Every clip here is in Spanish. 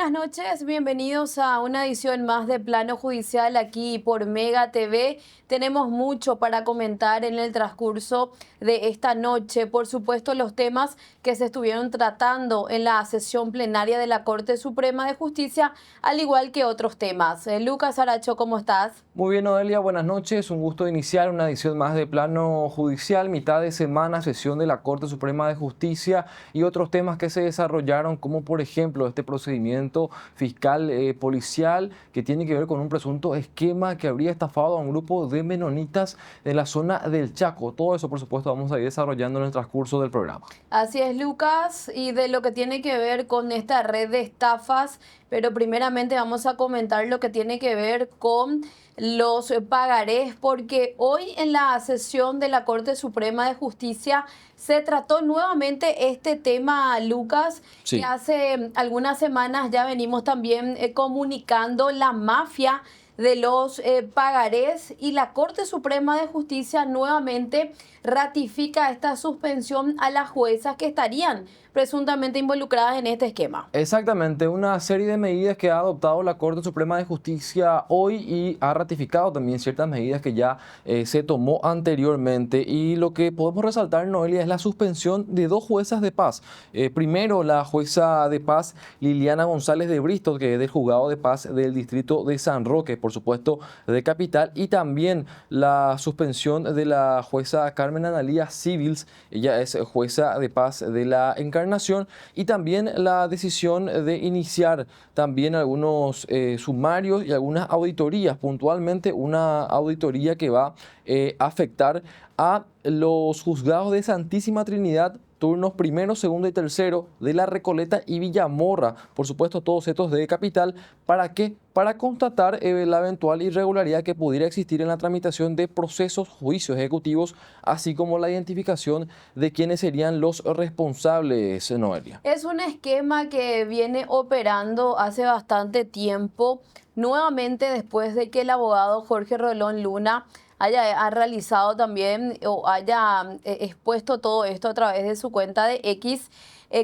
buenas noches, bienvenidos a una edición más de Plano Judicial aquí por Mega TV. Tenemos mucho para comentar en el transcurso de esta noche. Por supuesto, los temas que se estuvieron tratando en la sesión plenaria de la Corte Suprema de Justicia, al igual que otros temas. Lucas Aracho, ¿cómo estás? Muy bien, Odelia, buenas noches. Un gusto iniciar una edición más de Plano Judicial, mitad de semana, sesión de la Corte Suprema de Justicia y otros temas que se desarrollaron, como por ejemplo este procedimiento fiscal policial que tiene que ver con un presunto esquema que habría estafado a un grupo de menonitas de la zona del Chaco. Todo eso, por supuesto, vamos a ir desarrollando en el transcurso del programa. Así es, Lucas, y de lo que tiene que ver con esta red de estafas, pero primeramente vamos a comentar lo que tiene que ver con los pagarés, porque hoy en la sesión de la Corte Suprema de Justicia se trató nuevamente este tema, Lucas, Sí. que hace algunas semanas ya venimos también comunicando la mafia de los pagarés, y la Corte Suprema de Justicia nuevamente ratifica esta suspensión a las juezas que estarían presuntamente involucradas en este esquema. Exactamente, una serie de medidas que ha adoptado la Corte Suprema de Justicia hoy y ha ratificado también ciertas medidas que ya se tomó anteriormente. Y lo que podemos resaltar, Noelia, es la suspensión de dos juezas de paz. Primero, la jueza de paz Liliana González de Bristol, que es del Juzgado de Paz del Distrito de San Roque, por supuesto, de Capital, y también la suspensión de la jueza Carmen Analía Civils, ella es jueza de paz de la Encarnación, y también la decisión de iniciar también algunos sumarios y algunas auditorías, puntualmente una auditoría que va a afectar a los juzgados de Santísima Trinidad, turnos primero, segundo y tercero de La Recoleta y Villamorra, por supuesto todos estos de Capital. ¿Para qué? Para constatar la eventual irregularidad que pudiera existir en la tramitación de procesos, juicios ejecutivos, así como la identificación de quiénes serían los responsables, Noelia. Es un esquema que viene operando hace bastante tiempo, nuevamente después de que el abogado Jorge Rolón Luna ha realizado también o haya expuesto todo esto a través de su cuenta de X.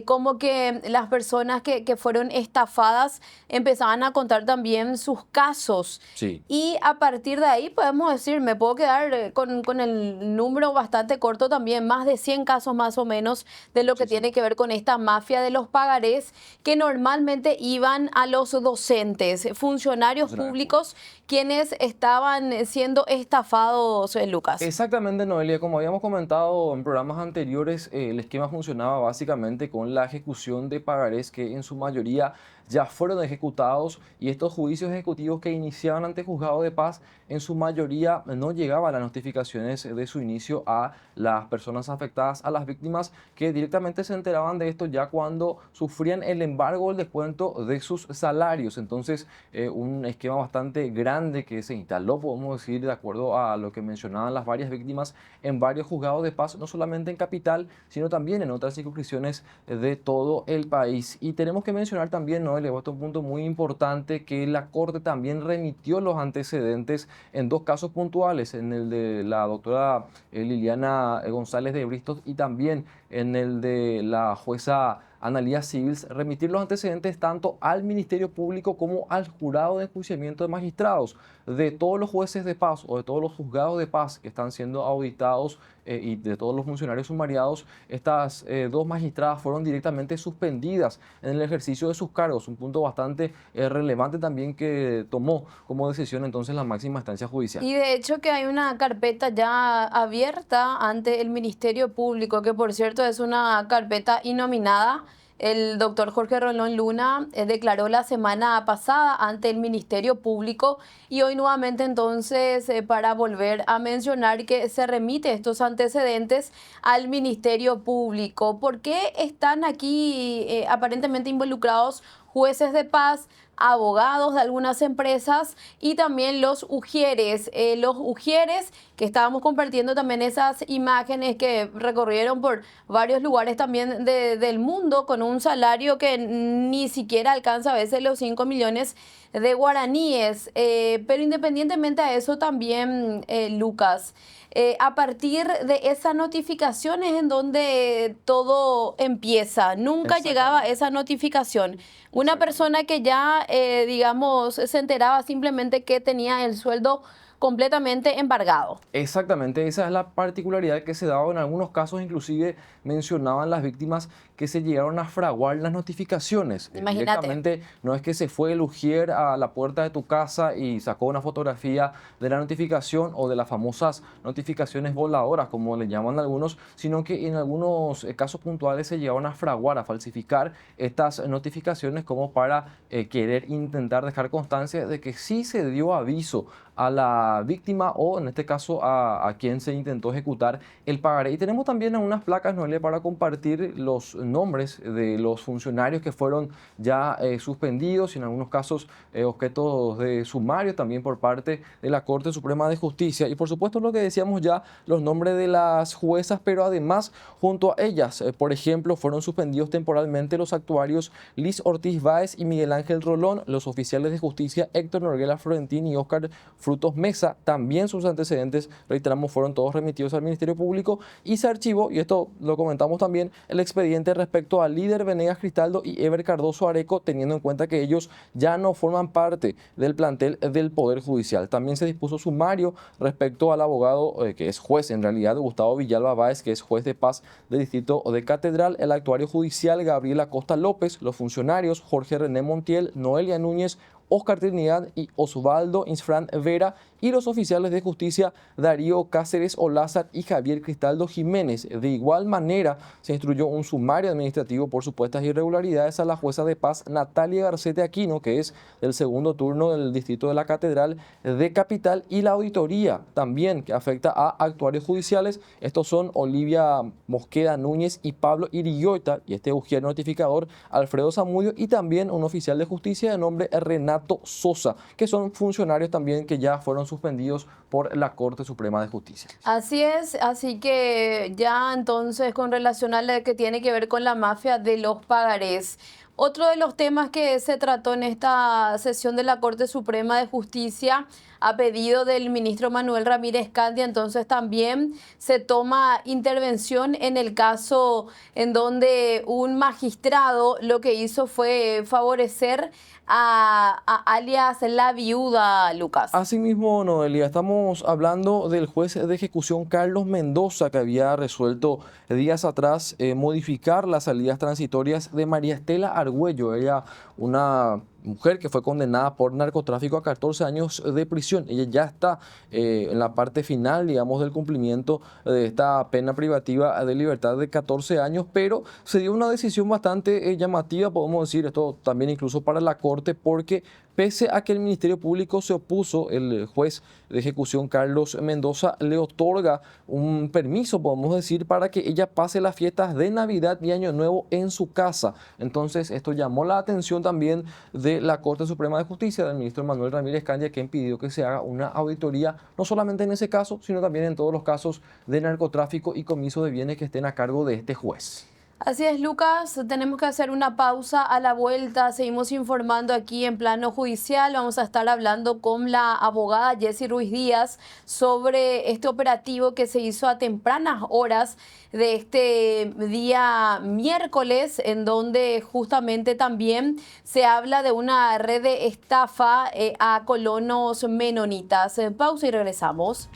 Como que las personas que fueron estafadas empezaban a contar también sus casos. Sí. Y a partir de ahí podemos decir, me puedo quedar con el número bastante corto también, más de 100 casos más o menos de lo que tiene que ver con esta mafia de los pagarés, que normalmente iban a los docentes, funcionarios públicos, quienes estaban siendo estafados, Lucas. Exactamente, Noelia. Como habíamos comentado en programas anteriores, el esquema funcionaba básicamente con la ejecución de pagarés que en su mayoría ya fueron ejecutados, y estos juicios ejecutivos que iniciaban ante juzgado de paz en su mayoría no llegaban las notificaciones de su inicio a las personas afectadas, a las víctimas, que directamente se enteraban de esto ya cuando sufrían el embargo o el descuento de sus salarios. Entonces, un esquema bastante grande que se instaló, podemos decir, de acuerdo a lo que mencionaban las varias víctimas, en varios juzgados de paz, no solamente en Capital, sino también en otras circunscripciones de todo el país. Y tenemos que mencionar también, ¿no?, elevó un punto muy importante, que la Corte también remitió los antecedentes en dos casos puntuales, en el de la doctora Liliana González de Bristol y también en el de la jueza Analía Civils, remitir los antecedentes tanto al Ministerio Público como al Jurado de Enjuiciamiento de Magistrados de todos los jueces de paz o de todos los juzgados de paz que están siendo auditados, y de todos los funcionarios sumariados. Estas dos magistradas fueron directamente suspendidas en el ejercicio de sus cargos, un punto bastante relevante también que tomó como decisión entonces la máxima instancia judicial. Y de hecho que hay una carpeta ya abierta ante el Ministerio Público, que por cierto es una carpeta innominada. El doctor Jorge Rolón Luna declaró la semana pasada ante el Ministerio Público, y hoy nuevamente entonces para volver a mencionar que se remite estos antecedentes al Ministerio Público. ¿Por qué están aquí aparentemente involucrados jueces de paz, abogados de algunas empresas y también los ujieres. Los ujieres que estábamos compartiendo también esas imágenes que recorrieron por varios lugares también del mundo con un salario que ni siquiera alcanza a veces los 5 millones de guaraníes. Pero independientemente a eso también, Lucas, a partir de esa notificación es en donde todo empieza. Nunca llegaba esa notificación. Una persona que ya, digamos, se enteraba simplemente que tenía el sueldo completamente embargado. Exactamente, esa es la particularidad que se daba en algunos casos, inclusive mencionaban las víctimas que se llegaron a fraguar las notificaciones. Imagínate. Directamente no es que se fue el ujier a la puerta de tu casa y sacó una fotografía de la notificación o de las famosas notificaciones voladoras, como le llaman algunos, sino que en algunos casos puntuales se llegaron a fraguar, a falsificar estas notificaciones como para querer intentar dejar constancia de que sí se dio aviso a la víctima o en este caso a quien se intentó ejecutar el pagaré. Y tenemos también algunas placas, Noelia, para compartir los nombres de los funcionarios que fueron ya suspendidos y en algunos casos objetos de sumario también por parte de la Corte Suprema de Justicia. Y por supuesto lo que decíamos ya, los nombres de las juezas, pero además junto a ellas, por ejemplo, fueron suspendidos temporalmente los actuarios Liz Ortiz Báez y Miguel Ángel Rolón, los oficiales de justicia Héctor Norguela Florentín y Óscar Frutos Mesa. También sus antecedentes, reiteramos, fueron todos remitidos al Ministerio Público y se archivó, y esto lo comentamos también, el expediente respecto a Líder Venegas Cristaldo y Ever Cardoso Areco, teniendo en cuenta que ellos ya no forman parte del plantel del Poder Judicial. También se dispuso sumario respecto al abogado que es juez en realidad, Gustavo Villalba Báez, que es juez de paz del distrito de Catedral, el actuario judicial Gabriel Acosta López, los funcionarios Jorge René Montiel, Noelia Núñez, Oscar Trinidad y Osvaldo Insfrán Vera, y los oficiales de justicia Darío Cáceres Olázar y Javier Cristaldo Jiménez. De igual manera, se instruyó un sumario administrativo por supuestas irregularidades a la jueza de paz Natalia Garcete Aquino, que es del segundo turno del distrito de la Catedral de Capital, y la auditoría también que afecta a actuarios judiciales. Estos son Olivia Mosqueda Núñez y Pablo Irigoita, y este ujier notificador Alfredo Zamudio, y también un oficial de justicia de nombre Renato Sosa, que son funcionarios también que ya fueron suspendidos por la Corte Suprema de Justicia. Así es, así que ya entonces con relación a lo que tiene que ver con la mafia de los pagarés. Otro de los temas que se trató en esta sesión de la Corte Suprema de Justicia, a pedido del ministro Manuel Ramírez Candia, entonces también se toma intervención en el caso en donde un magistrado lo que hizo fue favorecer a alias la viuda, Lucas. Asimismo, Noelia, estamos hablando del juez de ejecución Carlos Mendoza, que había resuelto días atrás modificar las salidas transitorias de María Estela Argüello. Ella, una mujer que fue condenada por narcotráfico a 14 años de prisión. Ella ya está en la parte final, digamos, del cumplimiento de esta pena privativa de libertad de 14 años, pero se dio una decisión bastante llamativa, podemos decir, esto también incluso para la Corte, porque pese a que el Ministerio Público se opuso, el juez de ejecución Carlos Mendoza le otorga un permiso, podemos decir, para que ella pase las fiestas de Navidad y Año Nuevo en su casa. Entonces esto llamó la atención también de la Corte Suprema de Justicia, del ministro Manuel Ramírez Candia, quien pidió que se haga una auditoría, no solamente en ese caso, sino también en todos los casos de narcotráfico y comiso de bienes que estén a cargo de este juez. Así es, Lucas, tenemos que hacer una pausa. A la vuelta seguimos informando aquí en Plano Judicial. Vamos a estar hablando con la abogada Jessie Ruiz Díaz sobre este operativo que se hizo a tempranas horas de este día miércoles, en donde justamente también se habla de una red de estafa a colonos menonitas. Pausa y regresamos.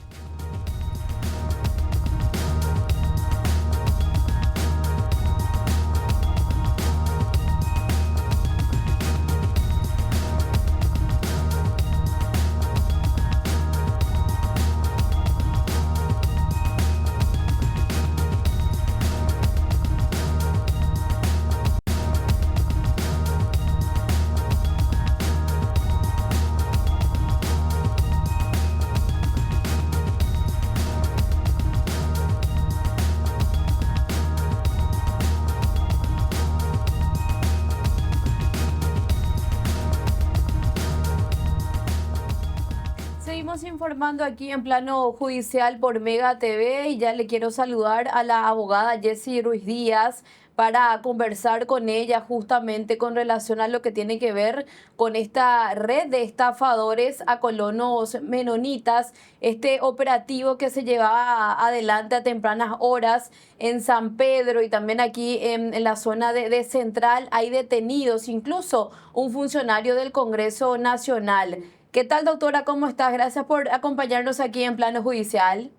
informando aquí en Plano Judicial por Mega TV y ya le quiero saludar a la abogada Jessie Ruiz Díaz para conversar con ella justamente con relación a lo que tiene que ver con esta red de estafadores a colonos menonitas, este operativo que se llevaba adelante a tempranas horas en San Pedro y también aquí en la zona de Central. Hay detenidos, incluso un funcionario del Congreso Nacional. ¿Qué tal, doctora? ¿Cómo estás? Gracias por acompañarnos aquí en Plano Judicial.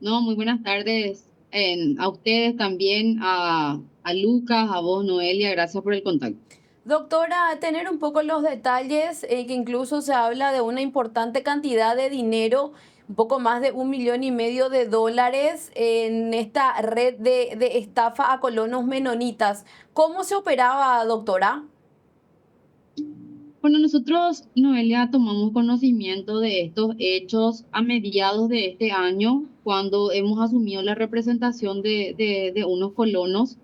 No, muy buenas tardes a ustedes también, a Lucas, a vos, Noelia, gracias por el contacto. Doctora, tener un poco los detalles, que incluso se habla de una importante cantidad de dinero, un poco más de 1,5 millones de dólares en esta red de estafa a colonos menonitas. ¿Cómo se operaba, doctora? Bueno, nosotros, Noelia, tomamos conocimiento de estos hechos a mediados de este año, cuando hemos asumido la representación de unos colonos,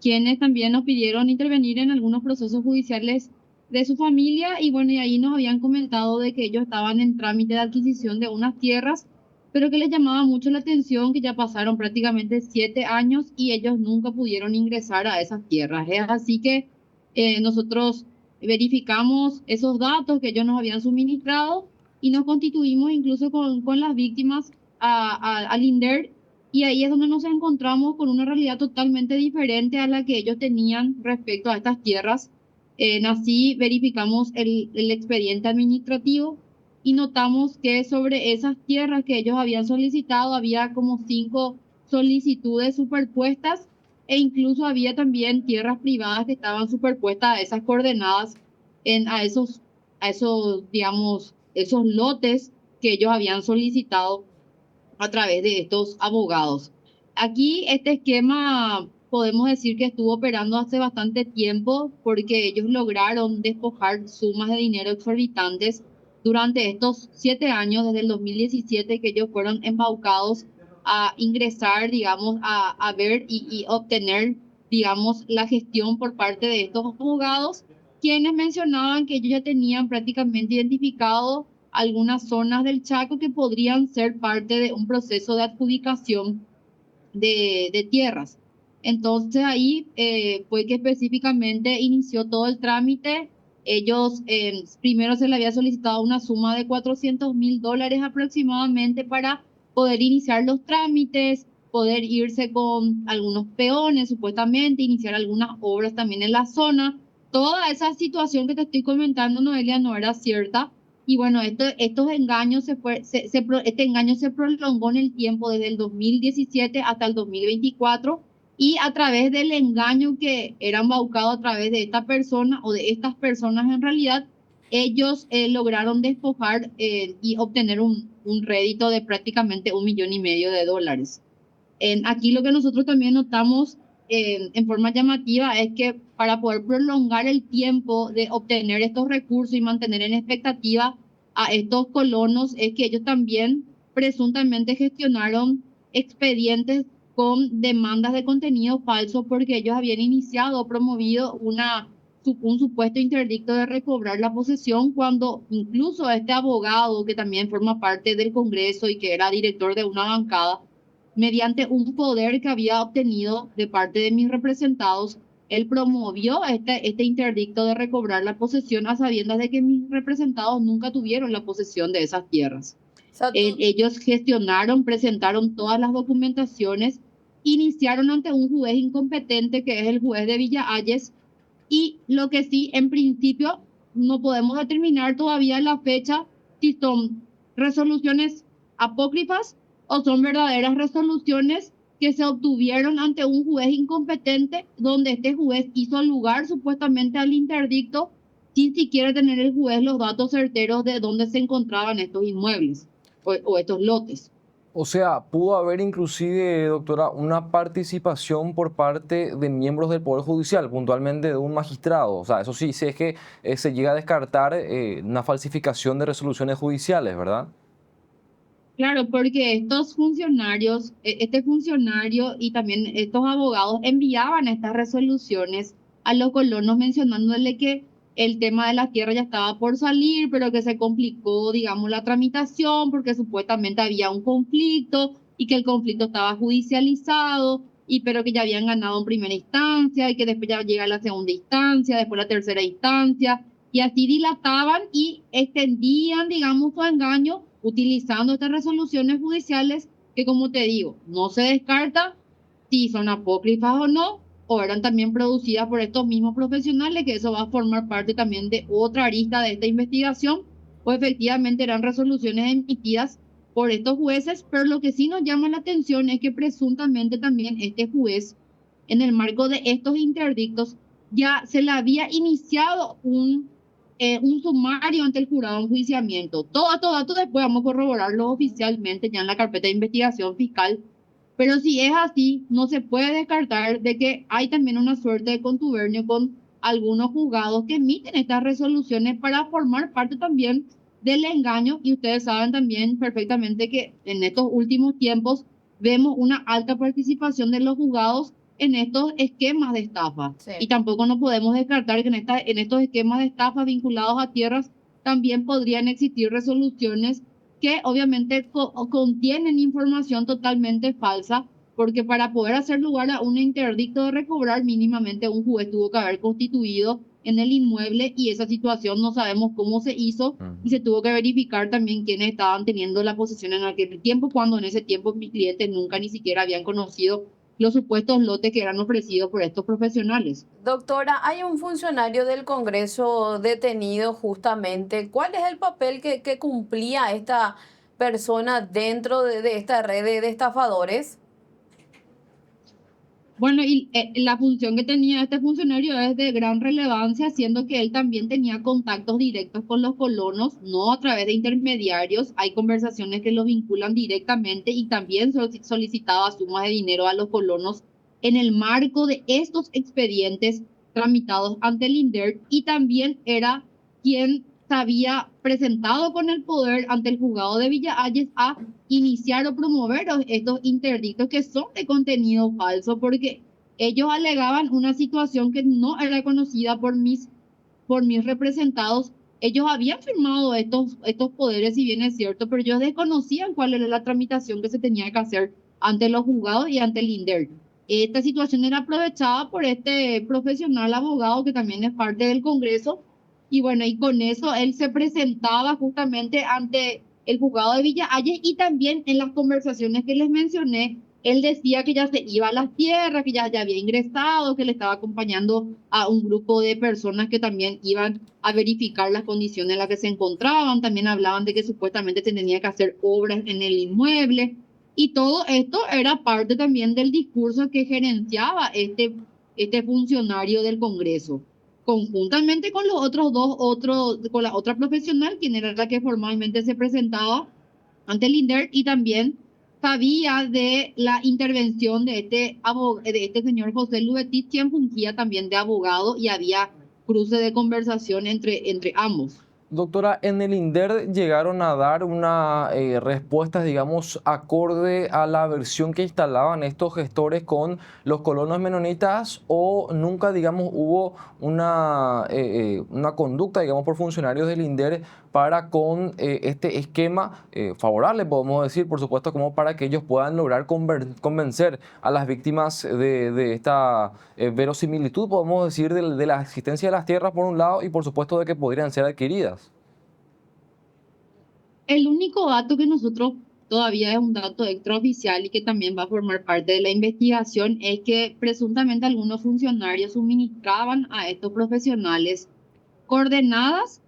quienes también nos pidieron intervenir en algunos procesos judiciales de su familia, y bueno, y ahí nos habían comentado de que ellos estaban en trámite de adquisición de unas tierras, pero que les llamaba mucho la atención que ya pasaron prácticamente 7 años y ellos nunca pudieron ingresar a esas tierras. Es así que nosotros verificamos esos datos que ellos nos habían suministrado y nos constituimos incluso con las víctimas al INDER, y ahí es donde nos encontramos con una realidad totalmente diferente a la que ellos tenían respecto a estas tierras. Así verificamos el expediente administrativo y notamos que sobre esas tierras que ellos habían solicitado había como 5 solicitudes superpuestas, e incluso había también tierras privadas que estaban superpuestas a esas coordenadas, a esos, digamos, esos lotes que ellos habían solicitado a través de estos abogados. Aquí este esquema podemos decir que estuvo operando hace bastante tiempo, porque ellos lograron despojar sumas de dinero exorbitantes durante estos 7 años, desde el 2017 que ellos fueron embaucados a ingresar, digamos, a ver y obtener, digamos, la gestión por parte de estos abogados, quienes mencionaban que ellos ya tenían prácticamente identificado algunas zonas del Chaco que podrían ser parte de un proceso de adjudicación de tierras. Entonces ahí fue que específicamente inició todo el trámite. Ellos primero se le había solicitado una suma de $400,000 aproximadamente para poder iniciar los trámites, poder irse con algunos peones supuestamente, iniciar algunas obras también en la zona. Toda esa situación que te estoy comentando, Noelia, no era cierta. Y bueno, estos engaños este engaño se prolongó en el tiempo desde el 2017 hasta el 2024, y a través del engaño que era embaucado a través de esta persona o de estas personas en realidad, ellos lograron despojar y obtener un rédito de prácticamente 1,5 millones de dólares. Aquí lo que nosotros también notamos en forma llamativa es que para poder prolongar el tiempo de obtener estos recursos y mantener en expectativa a estos colonos, es que ellos también presuntamente gestionaron expedientes con demandas de contenido falso, porque ellos habían iniciado o promovido un supuesto interdicto de recobrar la posesión, cuando incluso este abogado, que también forma parte del Congreso y que era director de una bancada, mediante un poder que había obtenido de parte de mis representados, él promovió este interdicto de recobrar la posesión, a sabiendas de que mis representados nunca tuvieron la posesión de esas tierras. O sea, Ellos gestionaron, presentaron todas las documentaciones, iniciaron ante un juez incompetente, que es el juez de Villa Hayes, y lo que sí, en principio, no podemos determinar todavía la fecha si son resoluciones apócrifas o son verdaderas resoluciones que se obtuvieron ante un juez incompetente, donde este juez hizo lugar supuestamente al interdicto sin siquiera tener el juez los datos certeros de dónde se encontraban estos inmuebles o estos lotes. O sea, pudo haber inclusive, doctora, una participación por parte de miembros del Poder Judicial, puntualmente de un magistrado. O sea, eso sí, si es que se llega a descartar una falsificación de resoluciones judiciales, ¿verdad? Claro, porque estos funcionarios, este funcionario y también estos abogados enviaban estas resoluciones a los colonos, mencionándole que el tema de la tierra ya estaba por salir, pero que se complicó, digamos, la tramitación porque supuestamente había un conflicto y que el conflicto estaba judicializado, y pero que ya habían ganado en primera instancia y que después ya llega la segunda instancia, después la tercera instancia, y así dilataban y extendían, digamos, su engaño utilizando estas resoluciones judiciales que, como te digo, no se descarta si son apócrifas o no, o eran también producidas por estos mismos profesionales, que eso va a formar parte también de otra arista de esta investigación, o efectivamente eran resoluciones emitidas por estos jueces, pero lo que sí nos llama la atención es que presuntamente también este juez, en el marco de estos interdictos, ya se le había iniciado un sumario ante el jurado de enjuiciamiento. Todo dato después vamos a corroborarlo oficialmente ya en la carpeta de investigación fiscal, pero si es así, no se puede descartar de que hay también una suerte de contubernio con algunos juzgados que emiten estas resoluciones para formar parte también del engaño. Y ustedes saben también perfectamente que en estos últimos tiempos vemos una alta participación de los juzgados en estos esquemas de estafa. Sí. Y tampoco no podemos descartar que en estos esquemas de estafa vinculados a tierras también podrían existir resoluciones que obviamente contienen información totalmente falsa, porque para poder hacer lugar a un interdicto de recobrar, mínimamente un juez tuvo que haber constituido en el inmueble, y esa situación no sabemos cómo se hizo, y se tuvo que verificar también quiénes estaban teniendo la posesión en aquel tiempo, cuando en ese tiempo mis clientes nunca ni siquiera habían conocido los supuestos lotes que eran ofrecidos por estos profesionales. Doctora, hay un funcionario del Congreso detenido justamente. ¿Cuál es el papel que cumplía esta persona dentro de esta red de estafadores? Bueno, y la función que tenía este funcionario es de gran relevancia, siendo que él también tenía contactos directos con los colonos, no a través de intermediarios. Hay conversaciones que lo vinculan directamente, y también solicitaba sumas de dinero a los colonos en el marco de estos expedientes tramitados ante el INDER, y también era quien se había presentado con el poder ante el juzgado de Villa Hayes a iniciar o promover estos interdictos que son de contenido falso, porque ellos alegaban una situación que no era conocida por mis representados. Ellos habían firmado estos poderes, si bien es cierto, pero ellos desconocían cuál era la tramitación que se tenía que hacer ante los juzgados y ante el INDER. Esta situación era aprovechada por este profesional abogado que también es parte del Congreso, y bueno, y con eso él se presentaba justamente ante el juzgado de Villa Hayes, y también en las conversaciones que les mencioné, él decía que ya se iba a las tierras, que ya había ingresado, que le estaba acompañando a un grupo de personas que también iban a verificar las condiciones en las que se encontraban. También hablaban de que supuestamente se tenía que hacer obras en el inmueble. Y todo esto era parte también del discurso que gerenciaba este funcionario del Congreso, conjuntamente con los con la otra profesional, quien era la que formalmente se presentaba ante el INDER, y también sabía de la intervención de este señor José Lubetit, quien fungía también de abogado, y había cruce de conversación entre ambos. Doctora, en el INDER llegaron a dar una respuesta, digamos, acorde a la versión que instalaban estos gestores con los colonos menonitas, o nunca, digamos, hubo una conducta, digamos, por funcionarios del INDER para con este esquema favorable, podemos decir, por supuesto, como para que ellos puedan lograr convencer a las víctimas de esta verosimilitud, podemos decir, de la existencia de las tierras por un lado, y por supuesto de que podrían ser adquiridas? El único dato que nosotros todavía es un dato extraoficial y que también va a formar parte de la investigación es que presuntamente algunos funcionarios suministraban a estos profesionales coordenadas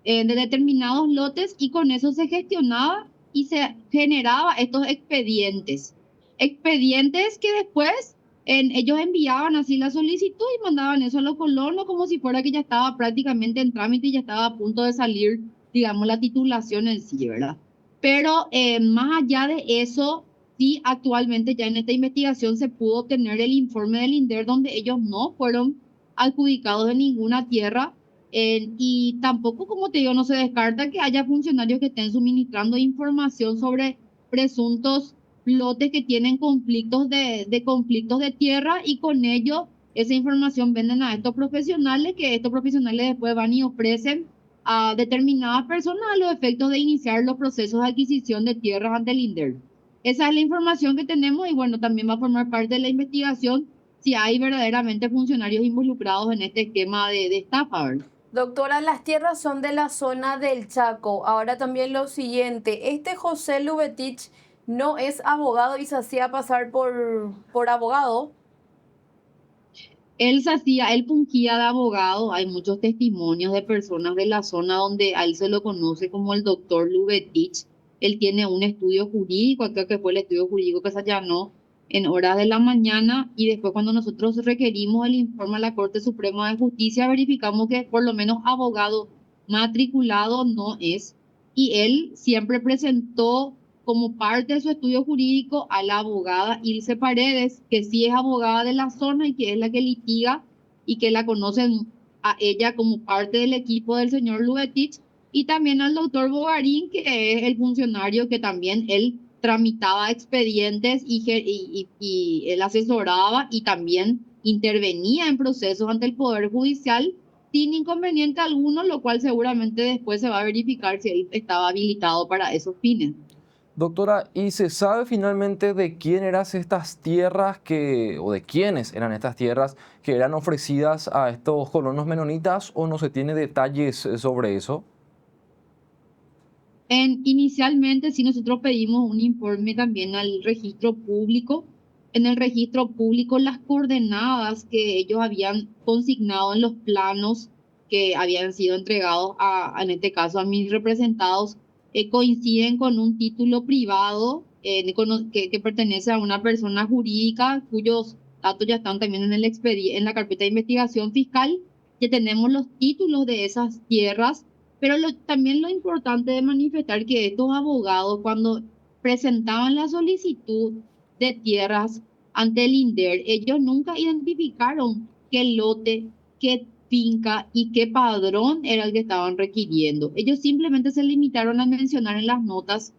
de determinados lotes, y con eso se gestionaba y se generaba estos expedientes. Expedientes que después ellos enviaban así la solicitud y mandaban eso a los colonos como si fuera que ya estaba prácticamente en trámite y ya estaba a punto de salir, digamos, la titulación en sí, ¿verdad? Pero más allá de eso, sí, actualmente ya en esta investigación se pudo obtener el informe del INDER, donde ellos no fueron adjudicados de ninguna tierra, y tampoco, como te digo, no se descarta que haya funcionarios que estén suministrando información sobre presuntos lotes que tienen conflictos de tierra, y con ello esa información venden a estos profesionales, que estos profesionales después van y ofrecen a determinadas personas a los efectos de iniciar los procesos de adquisición de tierras ante el INDER. Esa es la información que tenemos y bueno, también va a formar parte de la investigación si hay verdaderamente funcionarios involucrados en este esquema de estafa, ¿verdad? Doctora, las tierras son de la zona del Chaco. Ahora también lo siguiente, este José Lubetich no es abogado y se hacía pasar por abogado. Él fungía de abogado, hay muchos testimonios de personas de la zona donde a él se lo conoce como el doctor Lubetich. Él tiene un estudio jurídico, creo que fue el estudio jurídico que se allanó en horas de la mañana y después cuando nosotros requerimos el informe a la Corte Suprema de Justicia verificamos que por lo menos abogado matriculado no es y él siempre presentó como parte de su estudio jurídico a la abogada Ilse Paredes, que sí es abogada de la zona y que es la que litiga y que la conocen a ella como parte del equipo del señor Lubetich, y también al doctor Bogarín, que es el funcionario que también él tramitaba expedientes y él asesoraba y también intervenía en procesos ante el Poder Judicial sin inconveniente alguno, lo cual seguramente después se va a verificar si él estaba habilitado para esos fines. Doctora, ¿y se sabe finalmente de quién eran estas tierras o de quiénes eran estas tierras que eran ofrecidas a estos colonos menonitas o no se tiene detalles sobre eso? Inicialmente, sí, nosotros pedimos un informe también al registro público. En el registro público, las coordenadas que ellos habían consignado en los planos que habían sido entregados en este caso, a mis representados, coinciden con un título privado que pertenece a una persona jurídica cuyos datos ya están también en en la carpeta de investigación fiscal, que tenemos los títulos de esas tierras. Pero también lo importante de manifestar que estos abogados, cuando presentaban la solicitud de tierras ante el INDER, ellos nunca identificaron qué lote, qué finca y qué padrón era el que estaban requiriendo. Ellos simplemente se limitaron a mencionar en las notas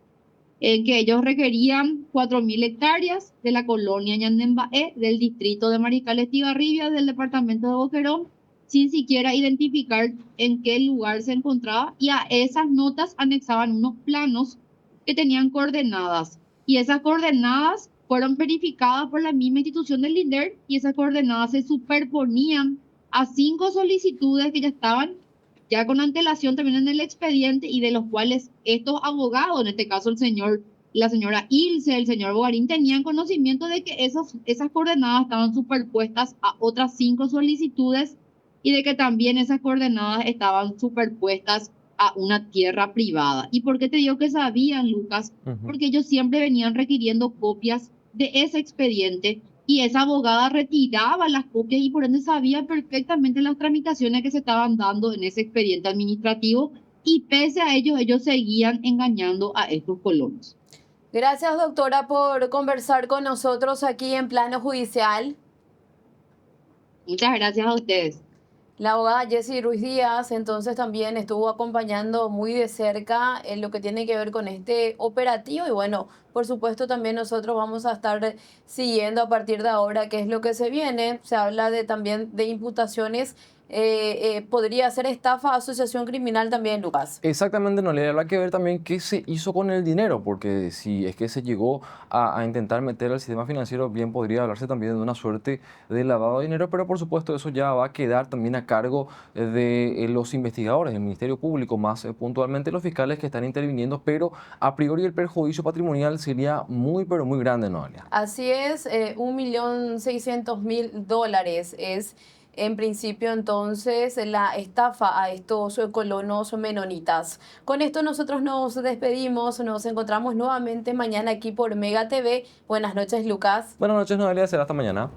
en que ellos requerían 4.000 hectáreas de la colonia Ñandembaé, del distrito de Mariscal Estigarribia, del departamento de Boquerón, sin siquiera identificar en qué lugar se encontraba, y a esas notas anexaban unos planos que tenían coordenadas, y esas coordenadas fueron verificadas por la misma institución del INDER, y esas coordenadas se superponían a 5 solicitudes que ya estaban ya con antelación también en el expediente y de los cuales estos abogados, en este caso la señora Ilse, el señor Bogarín, tenían conocimiento de que esas coordenadas estaban superpuestas a otras 5 solicitudes y de que también esas coordenadas estaban superpuestas a una tierra privada. ¿Y por qué te digo que sabían, Lucas? Porque ellos siempre venían requiriendo copias de ese expediente y esa abogada retiraba las copias y por ende sabía perfectamente las tramitaciones que se estaban dando en ese expediente administrativo y pese a ello, ellos seguían engañando a estos colonos. Gracias, doctora, por conversar con nosotros aquí en Plano Judicial. Muchas gracias a ustedes. La abogada Jessie Ruiz Díaz entonces también estuvo acompañando muy de cerca en lo que tiene que ver con este operativo y bueno, por supuesto también nosotros vamos a estar siguiendo a partir de ahora qué es lo que se viene. Se habla también de imputaciones, podría ser estafa, asociación criminal también, Lucas. Exactamente, no le habrá que ver también qué se hizo con el dinero, porque si es que se llegó a intentar meter al sistema financiero, bien podría hablarse también de una suerte de lavado de dinero, pero por supuesto eso ya va a quedar también a cargo de los investigadores, del Ministerio Público, más puntualmente los fiscales que están interviniendo, pero a priori el perjuicio patrimonial sería muy, pero muy grande, Noelia. Así es, $1.600.000 es en principio entonces la estafa a estos colonos menonitas. Con esto nosotros nos despedimos, nos encontramos nuevamente mañana aquí por Mega TV. Buenas noches, Lucas. Buenas noches, Noelia, será hasta mañana.